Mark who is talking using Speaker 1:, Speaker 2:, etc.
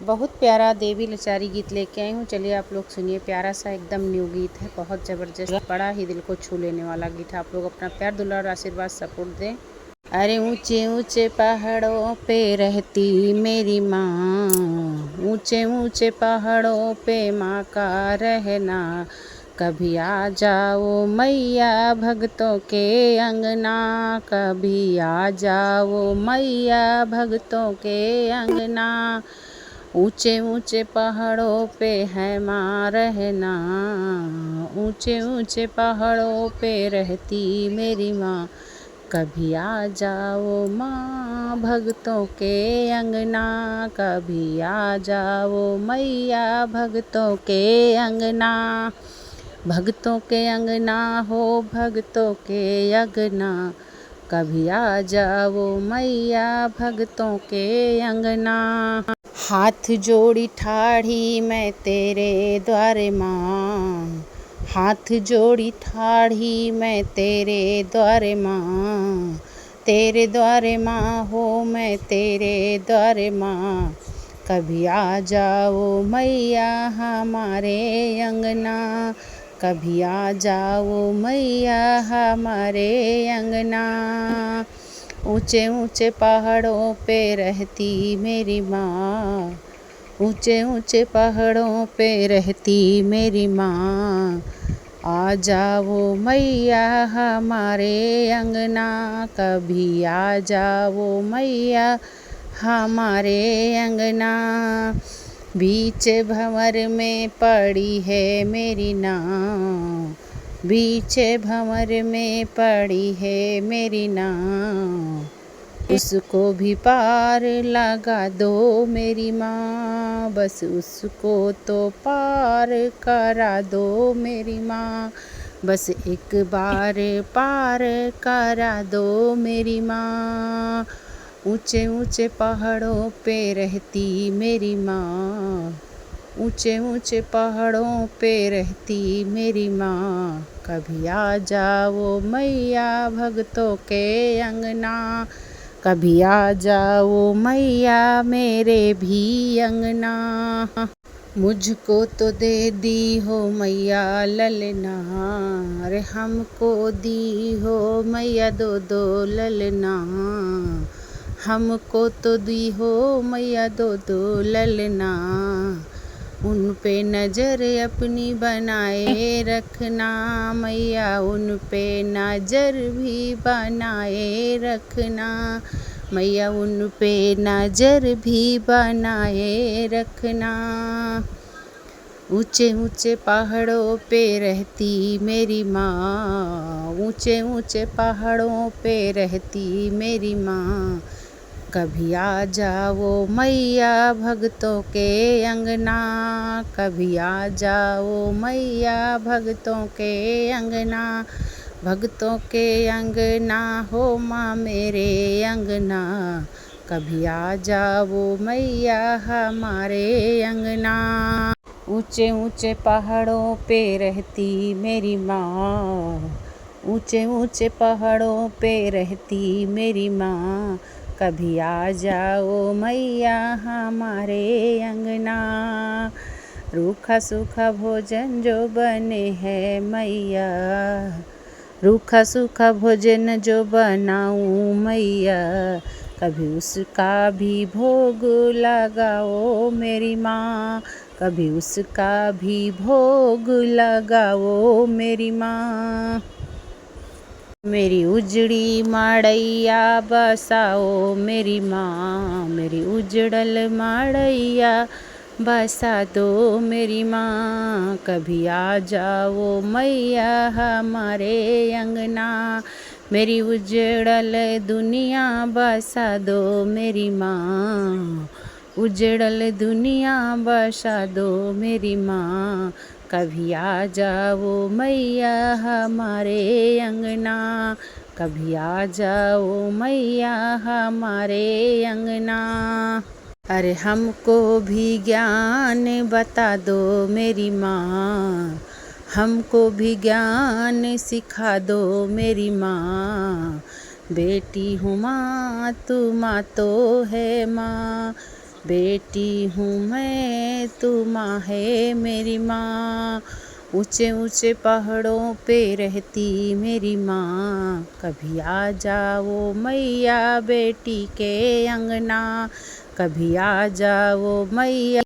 Speaker 1: बहुत प्यारा देवी लचारी गीत लेके आई हूँ। चलिए आप लोग सुनिए। प्यारा सा एकदम न्यू गीत है, बहुत ज़बरदस्त, बड़ा ही दिल को छू लेने वाला गीत है। आप लोग अपना प्यार दुलार और आशीर्वाद सपोर्ट दें। अरे ऊंचे ऊंचे पहाड़ों पे रहती मेरी माँ, ऊंचे ऊंचे पहाड़ों पे माँ का रहना। कभी आ जाओ मैया भक्तों के अंगना, कभी आ जाओ मैया भक्तों के अंगना। ऊंचे ऊंचे पहाड़ों पे है माँ रहना, ऊंचे ऊंचे पहाड़ों पे रहती मेरी माँ। कभी आ जाओ माँ भक्तों के अंगना, कभी आ जाओ मैया भक्तों के अंगना। भक्तों के अंगना हो भक्तों के अंगना, कभी आ जाओ मैया भक्तों के अंगना। हाथ जोड़ी ठाड़ी मैं तेरे द्वारे माँ, हाथ जोड़ी ठाड़ी मैं तेरे द्वारे माँ। तेरे द्वारे माँ हो मैं तेरे द्वारे माँ, कभी आ जाओ मैया हमारे अंगना, कभी आ जाओ मैया हमारे अंगना। ऊंचे ऊंचे पहाड़ों पे रहती मेरी माँ, ऊंचे ऊंचे पहाड़ों पे रहती मेरी माँ। आ जाओ मैया हमारे अंगना, कभी आ जाओ मैया हमारे अंगना। बीच भंवर में पड़ी है मेरी नाव, बीच भंवर में पड़ी है मेरी नाव। उसको भी पार लगा दो मेरी माँ, बस उसको तो पार करा दो मेरी माँ। बस एक बार पार करा दो मेरी माँ। ऊंचे ऊंचे पहाड़ों पे रहती मेरी माँ, ऊंचे ऊंचे पहाड़ों पे रहती मेरी माँ। कभी आ जाओ मैया भक्तों के अंगना, कभी आ जाओ मैया मेरे भी अंगना। मुझको तो दे दी हो मैया ललना, अरे हमको दी हो मैया दो दो ललना। हमको तो दी हो मैया दो दो ललना, उन पे नज़र अपनी बनाए रखना मैया, उन पे नज़र भी बनाए रखना मैया, उन पे नज़र भी बनाए रखना। ऊंचे ऊंचे पहाड़ों पे रहती मेरी माँ, ऊंचे ऊंचे पहाड़ों पे रहती मेरी माँ। कभी आ जाओ मैया भक्तों के अंगना, कभी आ जाओ मैया भक्तों के अंगना। भक्तों के अंगना हो माँ मेरे अंगना, कभी आ जाओ मैया हमारे अंगना। ऊंचे ऊंचे पहाड़ों पे रहती मेरी माँ, ऊंचे ऊंचे पहाड़ों पे रहती मेरी माँ। कभी आ जाओ मैया हमारे अंगना। रूखा सूखा भोजन जो बने है मैया, रूखा सूखा भोजन जो बनाऊं मैया, कभी उसका भी भोग लगाओ मेरी माँ, कभी उसका भी भोग लगाओ मेरी माँ। मेरी उजड़ी माड़ैया बसाओ मेरी माँ, मेरी उजड़ल माड़ैया बसा दो मेरी माँ। कभी आ जाओ मैया हमारे अंगना, मेरी उजड़ल दुनिया बसा दो मेरी माँ, उजड़ल दुनिया बसा दो मेरी माँ। कभी आ जाओ मैया हमारे अंगना, कभी आ जाओ मैया हमारे अंगना। अरे हमको भी ज्ञान बता दो मेरी माँ, हमको भी ज्ञान सिखा दो मेरी माँ। बेटी हूँ माँ तू माँ तो है माँ, बेटी हूँ मैं, तू माँ है मेरी माँ। ऊंचे ऊंचे पहाड़ों पे रहती मेरी माँ, कभी आ जाओ मैया बेटी के अंगना, कभी आ जाओ मैया।